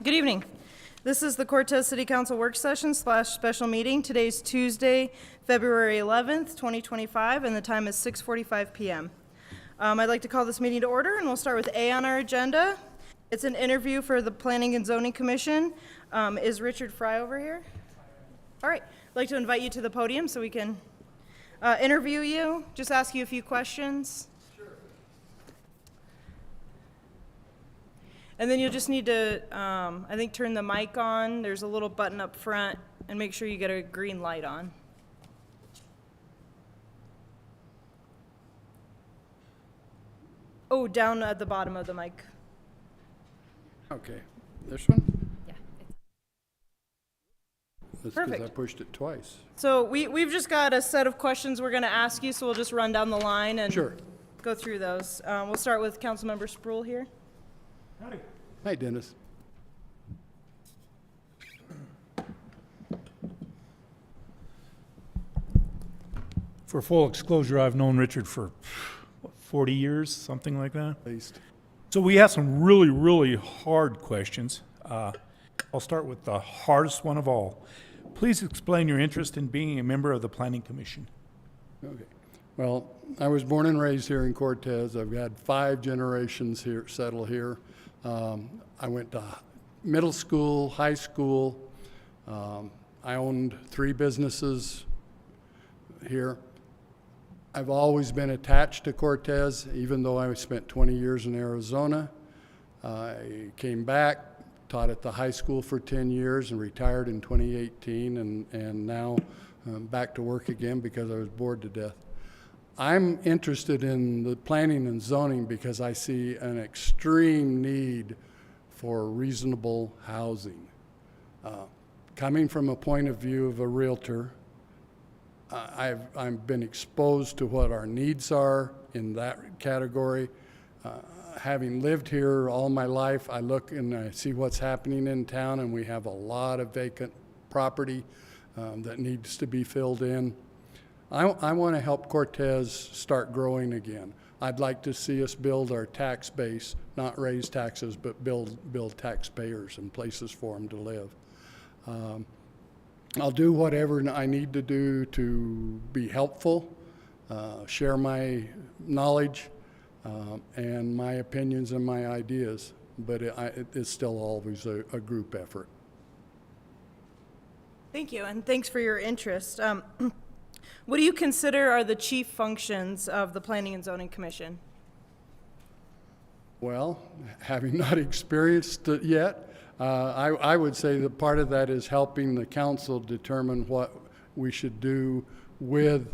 Good evening. This is the Cortez City Council work session / special meeting. Today's Tuesday, February 11th, 2025, and the time is 6:45 p.m. I'd like to call this meeting to order, and we'll start with A on our agenda. It's an interview for the Planning and Zoning Commission. Is Richard Fryhover here? All right. I'd like to invite you to the podium so we can interview you, just ask you a few questions. And then you'll just need to, I think, turn the mic on. There's a little button up front, and make sure you get a green light on. Oh, down at the bottom of the mic. Okay, this one? Yeah. That's Perfect. because I pushed it twice. So we've just got a set of questions we're going to ask you, so we'll just run down the line and Sure. go through those. We'll start with Councilmember Sproul here. Howdy. Hi, Dennis. For full disclosure, I've known Richard for 40 years, something like that. At least. So we have some really, really hard questions. I'll start with the hardest one of all. Please explain your interest in being a member of the Planning Commission. Okay. Well, I was born and raised here in Cortez. I've had 5 generations here, settle here. I went to middle school, high school. I owned 3 businesses here. I've always been attached to Cortez, even though I spent 20 years in Arizona. I came back, taught at the high school for 10 years and retired in 2018, and now back to work again because I was bored to death. I'm interested in the planning and zoning because I see an extreme need for reasonable housing. Coming from a point of view of a realtor, I've been exposed to what our needs are in that category. Having lived here all my life, I look and I see what's happening in town, and we have a lot of vacant property that needs to be filled in. I want to help Cortez start growing again. I'd like to see us build our tax base, not raise taxes, but build taxpayers and places for them to live. I'll do whatever I need to do to be helpful, share my knowledge and my opinions and my ideas, but it's still always a group effort. Thank you, and thanks for your interest. What do you consider are the chief functions of the Planning and Zoning Commission? Well, having not experienced it yet, I would say that part of that is helping the council determine what we should do with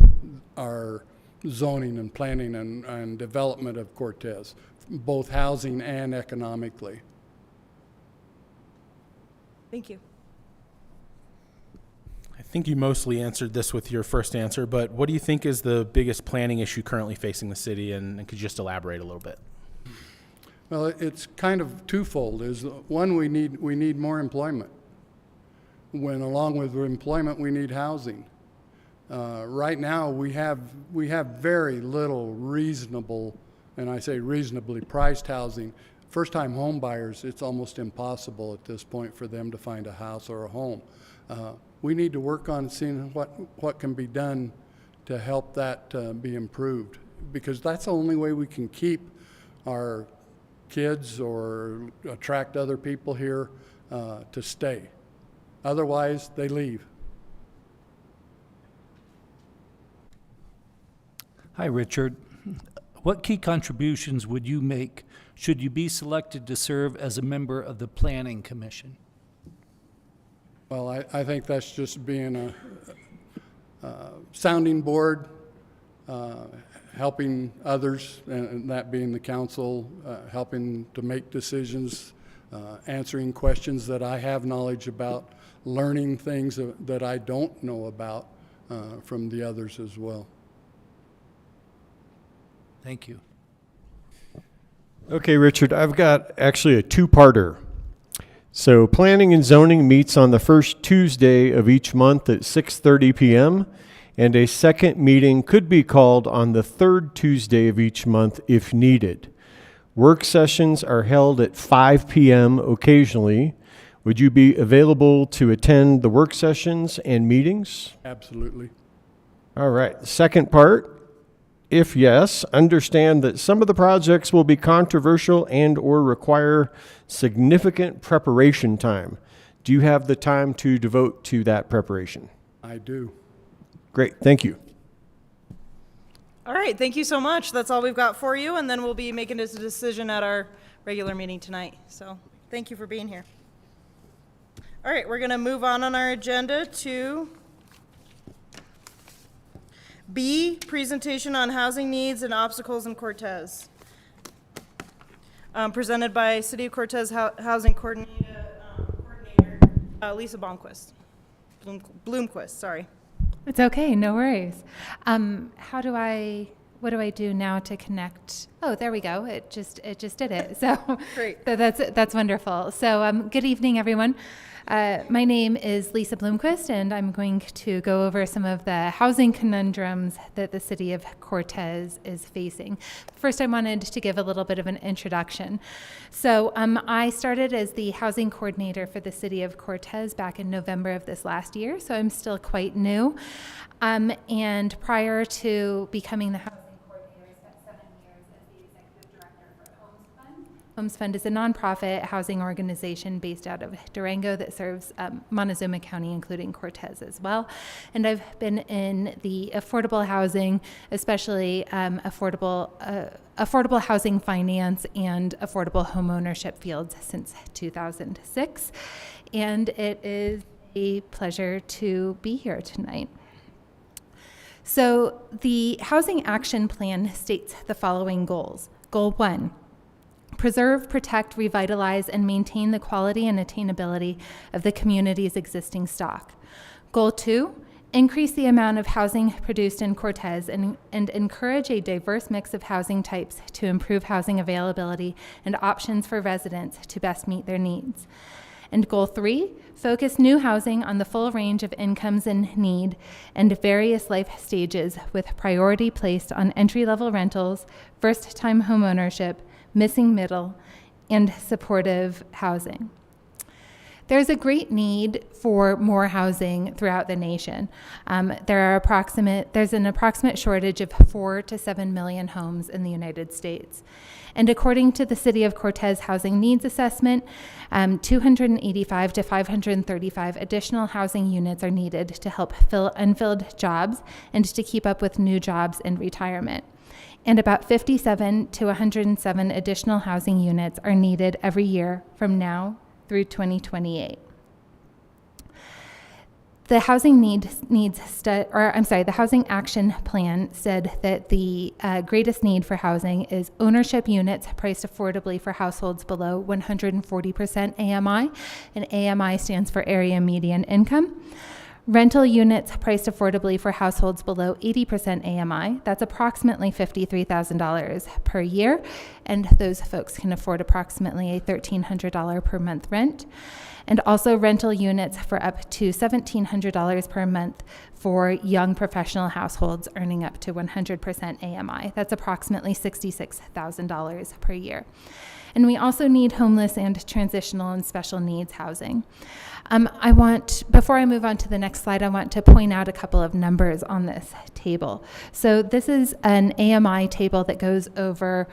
our zoning and planning and development of Cortez, both housing and economically. Thank you. I think you mostly answered this with your first answer, but what do you think is the biggest planning issue currently facing the city, and could you just elaborate a little bit? Well, it's kind of twofold. Is one, we need more employment. When along with employment, we need housing. Right now, we have very little reasonable, and I say reasonably priced housing. First-time home buyers, it's almost impossible at this point for them to find a house or a home. We need to work on seeing what can be done to help that be improved, because that's the only way we can keep our kids or attract other people here to stay. Otherwise, they leave. Hi, Richard. What key contributions would you make should you be selected to serve as a member of the Planning Commission? Well, I think that's just being a sounding board, helping others, and that being the council, helping to make decisions, answering questions that I have knowledge about, learning things that I don't know about from the others as well. Thank you. Okay, Richard, I've got actually a 2-parter. So Planning and Zoning meets on the first Tuesday of each month at 6:30 p.m., and a second meeting could be called on the 3rd Tuesday of each month if needed. Work sessions are held at 5 p.m. occasionally, Would you be available to attend the work sessions and meetings? Absolutely. All right. The second part, if yes, understand that some of the projects will be controversial and or require significant preparation time. Do you have the time to devote to that preparation? I do. Great. Thank you. All right, thank you so much. That's all we've got for you, and then we'll be making this decision at our regular meeting tonight. So thank you for being here. All right, we're going to move on our agenda to B, presentation on housing needs and obstacles in Cortez. Presented by City of Cortez Housing Coordinator Lisa Bloomquist. Bloomquist, sorry. It's okay, no worries. What do I do now to connect? Oh, there we go. It just did it. So, Great. So that's wonderful. So good evening, everyone. My name is Lisa Bloomquist, and I'm going to go over some of the housing conundrums that the city of Cortez is facing. First, I wanted to give a little bit of an introduction. So I started as the housing coordinator for the city of Cortez back in November of this last year, so I'm still quite new. And prior to becoming the housing coordinator, I spent 7 years as the executive director for Homes Fund. Homes Fund is a nonprofit housing organization based out of Durango that serves Montezuma County, including Cortez as well. And I've been in the affordable housing, especially affordable housing finance and affordable home ownership fields since 2006. And it is a pleasure to be here tonight. So the Housing Action Plan states the following goals. Goal 1, preserve, protect, revitalize, and maintain the quality and attainability of the community's existing stock. Goal 2, increase the amount of housing produced in Cortez and encourage a diverse mix of housing types to improve housing availability and options for residents to best meet their needs. And Goal 3, focus new housing on the full range of incomes in need and various life stages with priority placed on entry-level rentals, first-time home ownership, missing middle, and supportive housing. There's a great need for more housing throughout the nation. There's an approximate shortage of 4 to 7 million homes in the United States. And according to the City of Cortez Housing Needs Assessment, 285 to 535 additional housing units are needed to help fill unfilled jobs and to keep up with new jobs and retirement. And about 57 to 107 additional housing units are needed every year from now through 2028. The the Housing Action Plan said that the greatest need for housing is ownership units priced affordably for households below 140% AMI, and AMI stands for Area Median Income. Rental units priced affordably for households below 80% AMI, that's approximately $53,000 per year, and those folks can afford approximately a $1,300 per month rent. And also rental units for up to $1,700 per month for young professional households earning up to 100% AMI. That's approximately $66,000 per year. And we also need homeless and transitional and special needs housing. Before I move on to the next slide, I want to point out a couple of numbers on this table. So this is an AMI table that goes over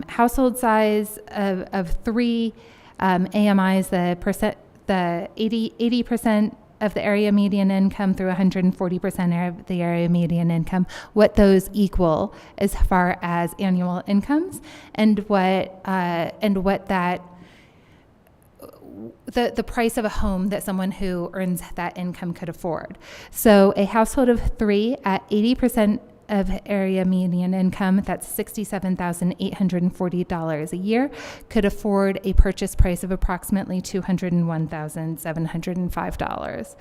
household size of 3 AMIs, the 80% of the area median income through 140% of the area median income, what those equal as far as annual incomes, and what the price of a home that someone who earns that income could afford. So a household of 3 at 80% of area median income, that's $67,840 a year, could afford a purchase price of approximately $201,705.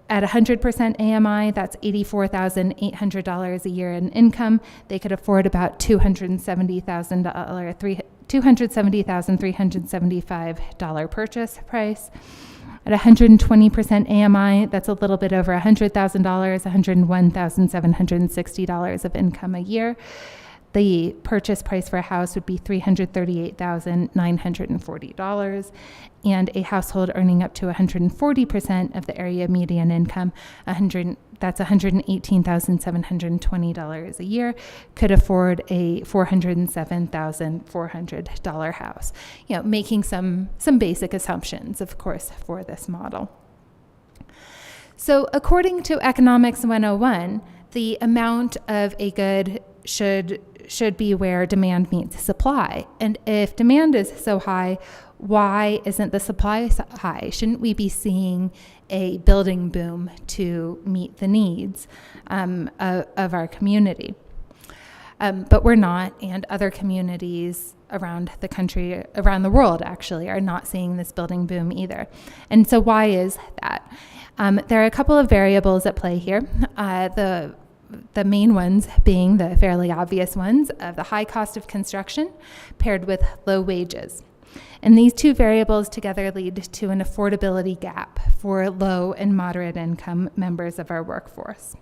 At 100% AMI, that's $84,800 a year in income. They could afford about $270,375 purchase price. At 120% AMI, that's a little bit over $100,000, $101,760 of income a year. The purchase price for a house would be $338,940, and a household earning up to 140% of the area median income, that's $118,720 a year, could afford a $407,400 house. Making some basic assumptions, of course, for this model. So according to Economics 101, the amount of a good should be where demand meets supply. And if demand is so high, why isn't the supply so high? Shouldn't we be seeing a building boom to meet the needs of our community? But we're not, and other communities around the country, around the world actually, are not seeing this building boom either. And so why is that? There are a couple of variables at play here. The main ones being the fairly obvious ones of the high cost of construction paired with low wages. And these two variables together lead to an affordability gap for low and moderate income members of our workforce.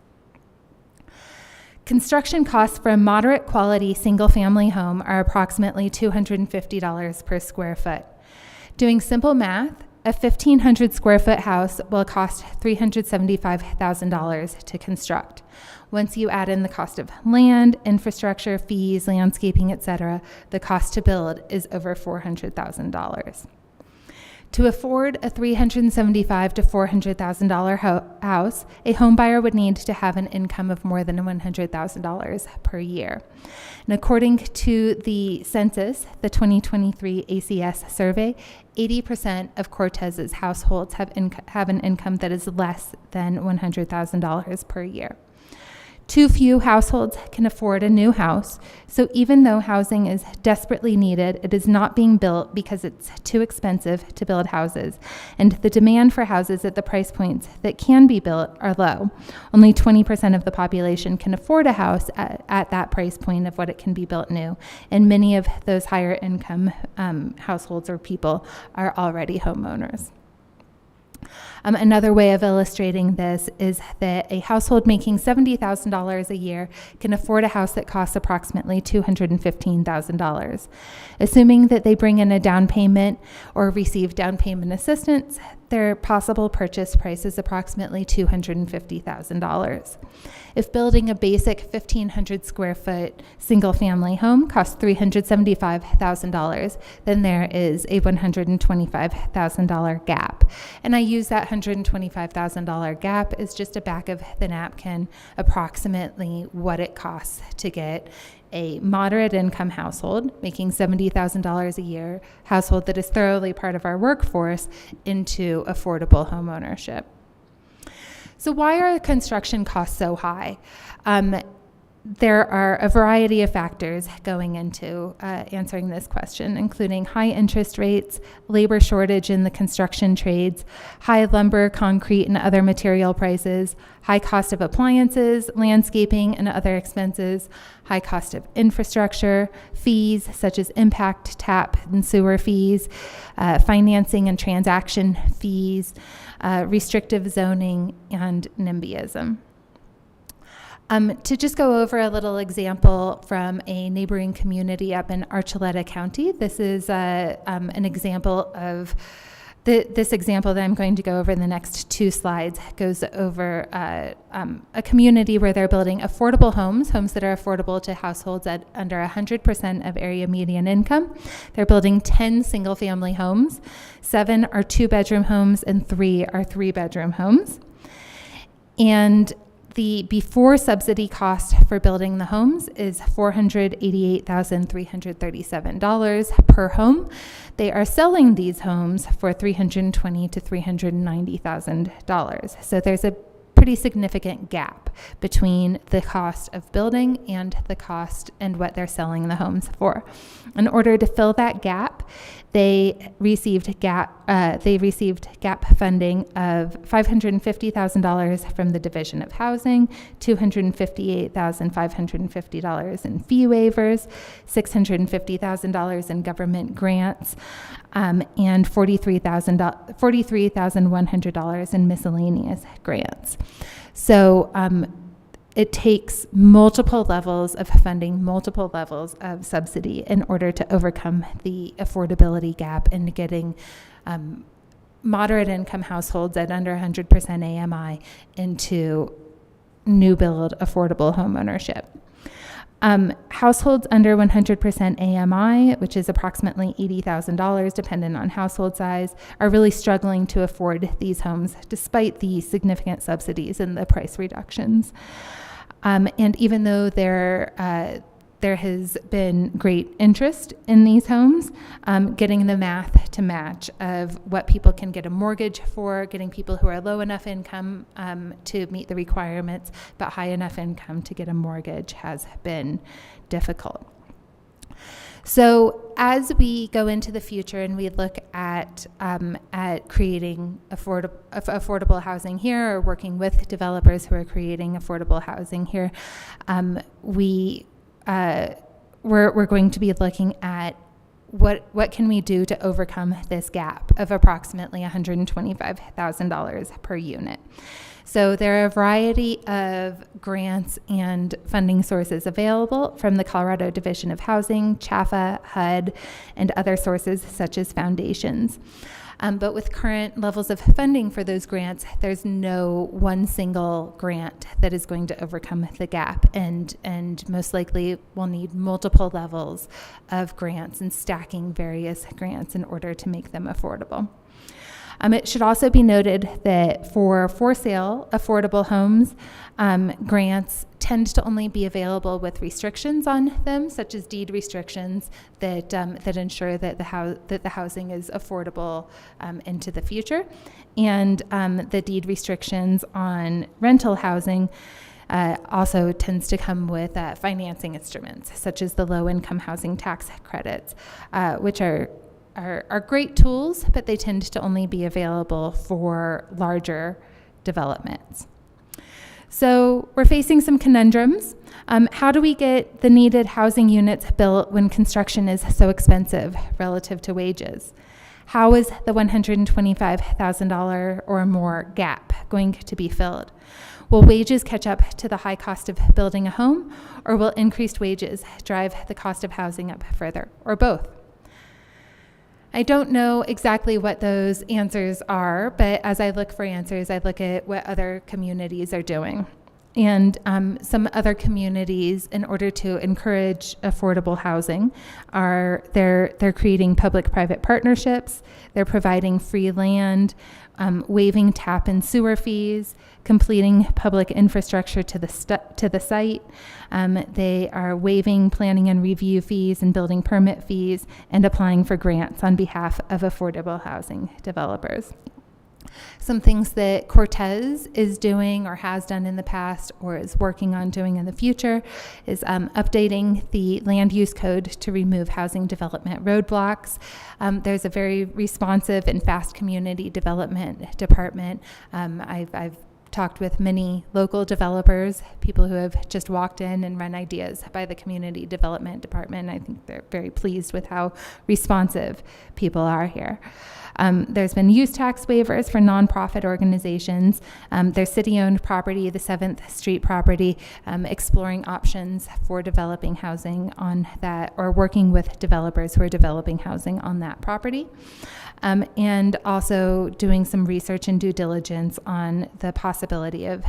Construction costs for a moderate quality single family home are approximately $250 per square foot. Doing simple math, a 1,500 square foot house will cost $375,000 to construct. Once you add in the cost of land, infrastructure, fees, landscaping, etc., the cost to build is over $400,000. To afford a $375,000 to $400,000 house, a home buyer would need to have an income of more than $100,000 per year. And according to the census, the 2023 ACS survey, 80% of Cortez's households have an income that is less than $100,000 per year. Too few households can afford a new house, so even though housing is desperately needed, it is not being built because it's too expensive to build houses, and the demand for houses at the price points that can be built are low. Only 20% of the population can afford a house at that price point of what it can be built new, and many of those higher income households or people are already homeowners. Another way of illustrating this is that a household making $70,000 a year can afford a house that costs approximately $215,000. Assuming that they bring in a down payment or receive down payment assistance, their possible purchase price is approximately $250,000. If building a basic 1,500 square foot single family home costs $375,000, then there is a $125,000 gap. And I use that $125,000 gap as just a back of the napkin, approximately what it costs to get a moderate income household making $70,000 a year, household that is thoroughly part of our workforce, into affordable home ownership. So why are construction costs so high? There are a variety of factors going into answering this question, including high interest rates, labor shortage in the construction trades, high lumber, concrete, and other material prices, high cost of appliances, landscaping, and other expenses, high cost of infrastructure, fees such as impact, tap, and sewer fees, financing and transaction fees, restrictive zoning, and NIMBYism. To just go over a little example from a neighboring community up in Archuleta County, this is an example of this example that I'm going to go over in the next two slides goes over a community where they're building affordable homes that are affordable to households at under 100% of area median income. They're building 10 single-family homes. 7 are 2-bedroom homes, and 3 are 3-bedroom homes. And the before subsidy cost for building the homes is $488,337 per home. They are selling these homes for $320,000 to $390,000. So there's a pretty significant gap between the cost of building and the cost and what they're selling the homes for. In order to fill that gap, they received gap funding of $550,000 from the Division of Housing, $258,550 in fee waivers, $650,000 in government grants, and $43,100 in miscellaneous grants. So it takes multiple levels of funding, multiple levels of subsidy in order to overcome the affordability gap and getting moderate income households at under 100% AMI into new build affordable home ownership. Households under 100% AMI, which is approximately $80,000 dependent on household size, are really struggling to afford these homes despite the significant subsidies and the price reductions. And even though there has been great interest in these homes, getting the math to match of what people can get a mortgage for, getting people who are low enough income to meet the requirements, but high enough income to get a mortgage has been difficult. So as we go into the future and we look at creating affordable housing here, or working with developers who are creating affordable housing here, we're going to be looking at what can we do to overcome this gap of approximately $125,000 per unit. So there are a variety of grants and funding sources available from the Colorado Division of Housing, CHAFA, HUD, and other sources such as foundations. But with current levels of funding for those grants, there's no one single grant that is going to overcome the gap, and most likely we'll need multiple levels of grants and stacking various grants in order to make them affordable. It should also be noted that for sale affordable homes, grants tend to only be available with restrictions on them, such as deed restrictions that ensure that the housing is affordable into the future, and the deed restrictions on rental housing also tends to come with financing instruments, such as the low-income housing tax credits, which are great tools, but they tend to only be available for larger developments. So we're facing some conundrums. How do we get the needed housing units built when construction is so expensive relative to wages? How is the $125,000 or more gap going to be filled? Will wages catch up to the high cost of building a home, or will increased wages drive the cost of housing up further, or both? I don't know exactly what those answers are, but as I look for answers, I look at what other communities are doing. And some other communities, in order to encourage affordable housing, they're creating public-private partnerships, they're providing free land, waiving tap and sewer fees, completing public infrastructure to the site. They are waiving planning and review fees and building permit fees, and applying for grants on behalf of affordable housing developers. Some things that Cortez is doing or has done in the past or is working on doing in the future is updating the land use code to remove housing development roadblocks. There's a very responsive and fast community development department. I've talked with many local developers, people who have just walked in and run ideas by the community development department. I think they're very pleased with how responsive people are here. There's been use tax waivers for nonprofit organizations. There's city-owned property, the 7th Street property, exploring options for developing housing on that, or working with developers who are developing housing on that property. And also doing some research and due diligence on the possibility of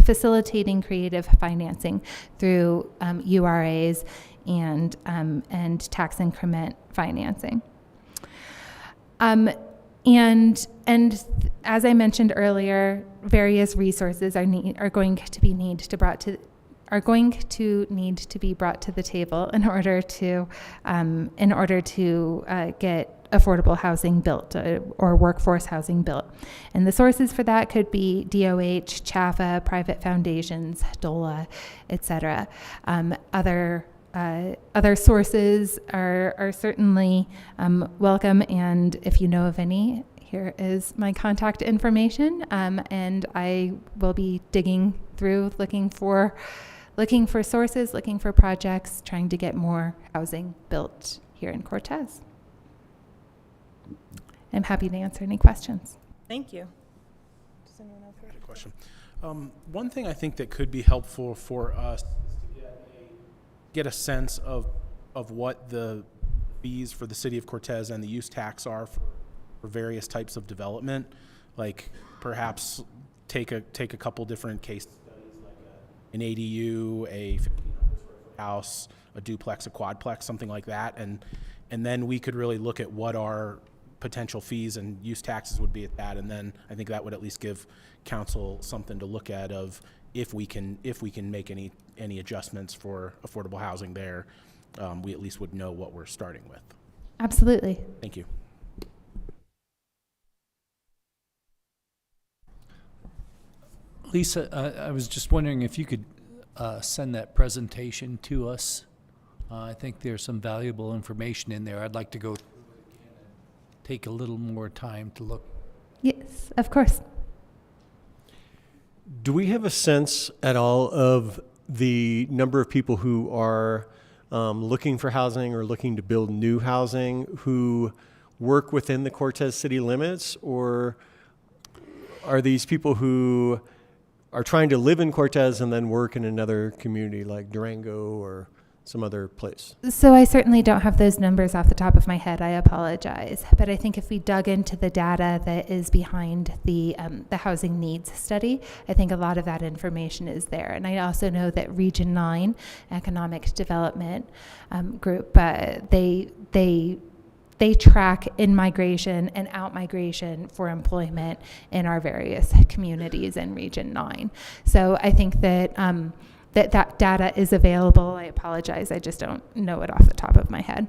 facilitating creative financing through URAs and tax increment financing. And as I mentioned earlier, various resources are going to need to be brought to the table in order to get affordable housing built or workforce housing built. And the sources for that could be DOH, CHAFA, private foundations, DOLA, et cetera. Other sources are certainly welcome, and if you know of any, here is my contact information, and I will be digging through, looking for sources, looking for projects, trying to get more housing built here in Cortez. I'm happy to answer any questions. Thank you. Question. One thing I think that could be helpful for us is to get a sense of what the fees for the city of Cortez and the use tax are for various types of development. Like perhaps take a couple different case studies, like an ADU, a 1,500 square foot house, a duplex, a quadplex, something like that, and then we could really look at what our potential fees and use taxes would be at that, and then I think that would at least give council something to look at of if we can make any adjustments for affordable housing there. We at least would know what we're starting with. Absolutely. Thank you. Lisa, I was just wondering if you could send that presentation to us. I think there's some valuable information in there. I'd like to go take a little more time to look. Yes, of course. Do we have a sense at all of the number of people who are looking for housing or looking to build new housing who work within the Cortez city limits, or are these people who are trying to live in Cortez and then work in another community like Durango or some other place? So I certainly don't have those numbers off the top of my head. I apologize. But I think if we dug into the data that is behind the housing needs study, I think a lot of that information is there. And I also know that Region 9 Economic Development Group, they track in-migration and out-migration for employment in our various communities in Region 9. So I think that that data is available. I apologize, I just don't know it off the top of my head.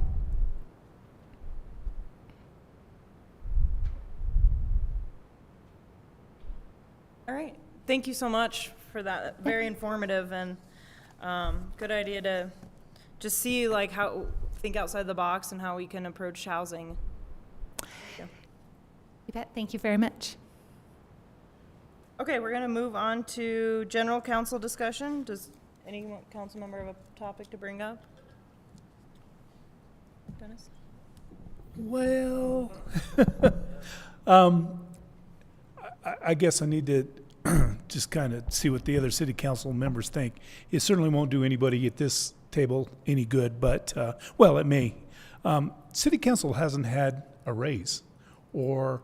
All right. Thank you so much for that. Very informative and good idea to just see like how think outside the box and how we can approach housing. You bet. Thank you very much. Okay, we're going to move on to general council discussion. Does any council member have a topic to bring up? Dennis? Well, I guess I need to just kind of see what the other city council members think. It certainly won't do anybody at this table any good, but, well, it may. City council hasn't had a raise or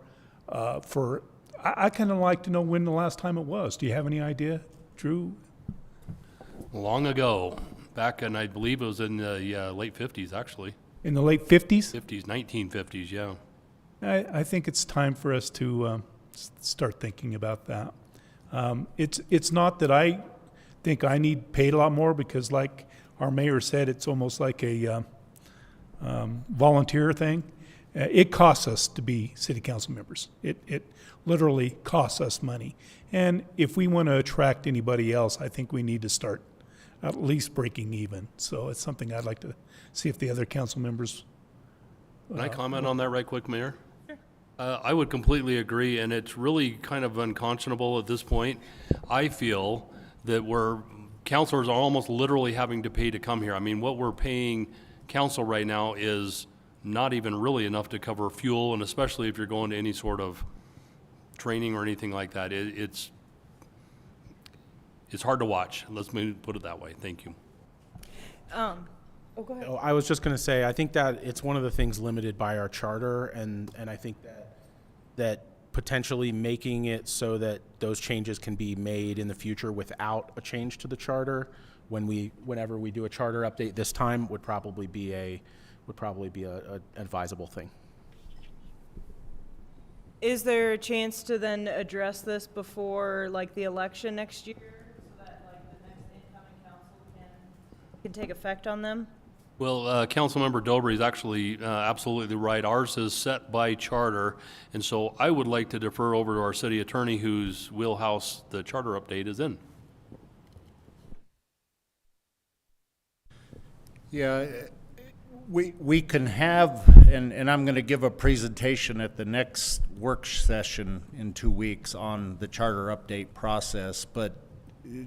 I kind of like to know when the last time it was. Do you have any idea, Drew? Long ago, back in, I believe it was in the late 50s, actually. In the late 50s? 1950s, yeah. I think it's time for us to start thinking about that. It's not that I think I need paid a lot more, because like our mayor said, it's almost like a volunteer thing. It costs us to be city council members. It literally costs us money. And if we want to attract anybody else, I think we need to start at least breaking even. So it's something I'd like to see if the other council members. Can I comment on that right quick, Mayor? Sure. I would completely agree, and it's really kind of unconscionable at this point. I feel that councilors are almost literally having to pay to come here. I mean, what we're paying council right now is not even really enough to cover fuel, and especially if you're going to any sort of training or anything like that. It's hard to watch. Let's put it that way. Thank you. Oh, go ahead. I was just going to say, I think that it's one of the things limited by our charter, and I think that potentially making it so that those changes can be made in the future without a change to the charter, whenever we do a charter update this time, would probably be a advisable thing. Is there a chance to then address this before like the election next year, so that like the next incoming council can take effect on them? Well, Councilmember Dobry is actually absolutely right. Ours is set by charter, and so I would like to defer over to our city attorney, whose wheelhouse the charter update is in. Yeah, we can have, and I'm going to give a presentation at the next work session in 2 weeks on the charter update process, but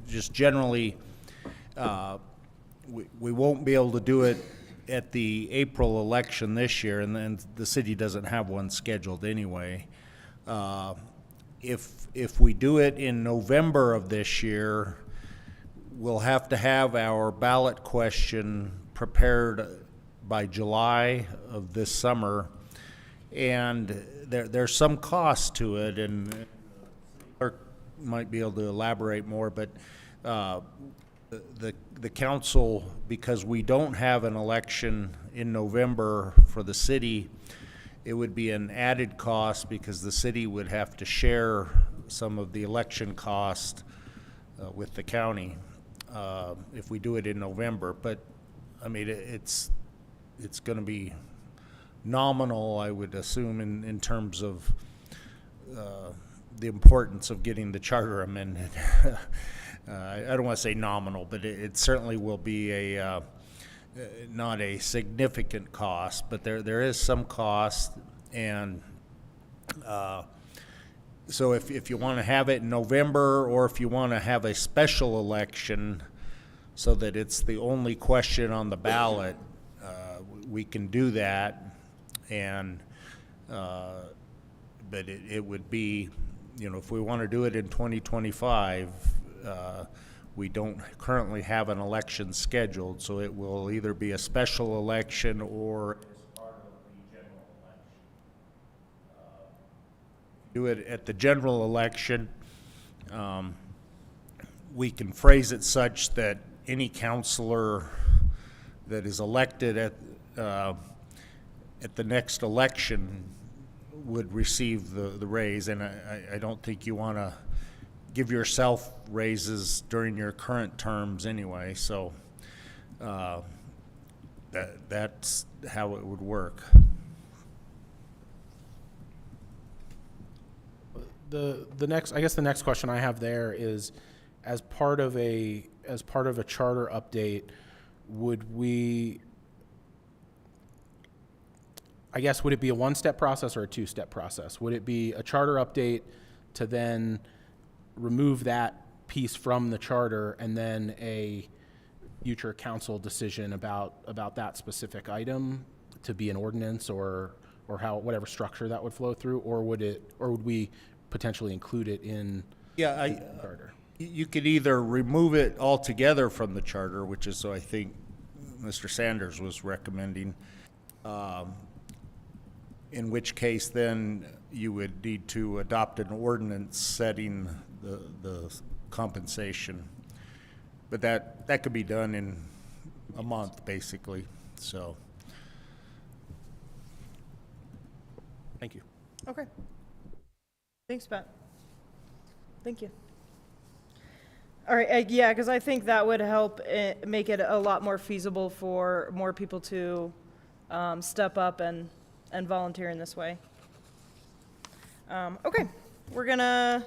just generally, we won't be able to do it at the April election this year, and then the city doesn't have one scheduled anyway. if we do it in November of this year, we'll have to have our ballot question prepared by July of this summer. And there's some cost to it, and clerk might be able to elaborate more, but the council, because we don't have an election in November for the city, it would be an added cost because the city would have to share some of the election cost with the county if we do it in November. But I mean, it's going to be nominal, I would assume, in terms of the importance of getting the charter amended. I don't want to say nominal, but it certainly will be a not a significant cost, but there is some cost. And so if you want to have it in November, or if you want to have a special election so that it's the only question on the ballot, we can do that. And but it would be, if we want to do it in 2025, we don't currently have an election scheduled, so it will either be a special election or as part of the general election. Do it at the general election, we can phrase it such that any counselor that is elected at the next election would receive the raise. And I don't think you want to give yourself raises during your current terms anyway, so that's how it would work. The next question I have there is, as part of a charter update, would it be a one-step process or a two-step process? Would it be a charter update to then remove that piece from the charter, and then a future council decision about that specific item to be an ordinance, or how, whatever structure that would flow through, or would we potentially include it in the charter? You could either remove it altogether from the charter, which is, so I think Mr. Sanders was recommending, in which case then you would need to adopt an ordinance setting the compensation. But that could be done in a month, basically, so. Thank you. Okay. Thanks, Pat. Thank you. All right, yeah, because I think that would help make it a lot more feasible for more people to step up and volunteer in this way. Okay, we're gonna,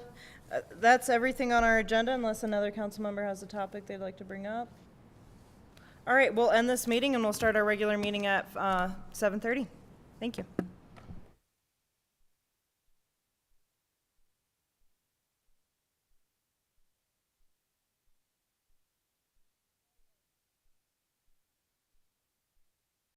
that's everything on our agenda, unless another council member has a topic they'd like to bring up. All right, we'll end this meeting and we'll start our regular meeting at 7:30. Thank you.